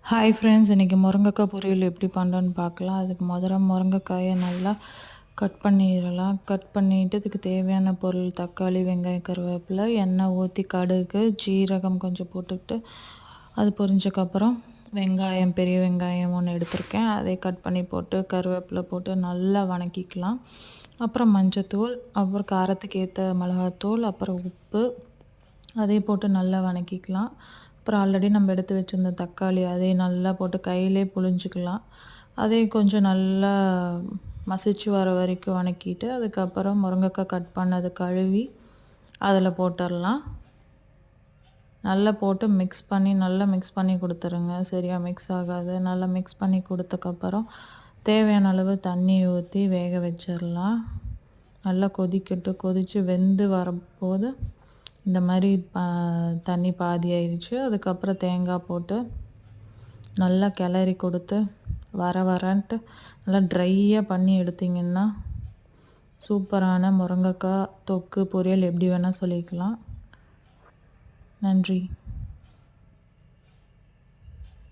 Hi friends, இன்றைக்கி முருங்கைக்காய் பொரியல் எப்படி பண்ணுறோன்னு பார்க்கலாம். அதுக்கு முதல்ல முருங்கைக்காயை நல்லா கட் பண்ணிடலாம். கட் பண்ணிவிட்டு இதுக்கு தேவையான பொருள் தக்காளி, வெங்காயம், கருவேப்பிலை, எண்ணெய் ஊற்றி கடுகு, ஜீரகம் கொஞ்சம் போட்டுக்கிட்டு அது பொரிஞ்சக்கப்புறம் வெங்காயம், பெரிய வெங்காயம் ஒன்று எடுத்திருக்கேன். அதை கட் பண்ணி போட்டு கருவேப்பிலை போட்டு நல்லா வணக்கிக்கலாம். அப்புறம் மஞ்சத்தூள், அப்புறம் காரத்துக்கு ஏற்ற மிளகாத்தூள், அப்புறம் உப்பு அதையும் போட்டு நல்லா வணக்கிக்கலாம். அப்புறம் ஆல்ரெடி நம்ம எடுத்து வச்சுருந்த தக்காளி அதையும் நல்லா போட்டு கையிலே புழிஞ்சிக்கலாம். அதையும் கொஞ்சம் நல்லா மசிச்சு வர வரைக்கும் வணக்கிட்டு அதுக்கப்புறம் முருங்கைக்காய் கட் பண்ணது கழுவி அதில் போட்டுடலாம். நல்லா போட்டு நல்லா மிக்ஸ் பண்ணி கொடுத்துருங்க. சரியாக மிக்ஸ் ஆகாது. நல்லா மிக்ஸ் பண்ணி கொடுத்தக்கப்புறம் தேவையான அளவு தண்ணி ஊற்றி வேக வச்சிடலாம். நல்லா கொதித்து வெந்து வரும்போது இந்த மாதிரி தண்ணி பாதி ஆயிடுச்சு. அதுக்கப்புறம் தேங்காய் போட்டு நல்லா கிளறி கொடுத்து வரன்ட்டு நல்லா ட்ரையாக பண்ணி எடுத்திங்கன்னா சூப்பரான முருங்கைக்காய் தொக்கு பொரியல் எப்படி வேணால் சொல்லிக்கலாம். நன்றி.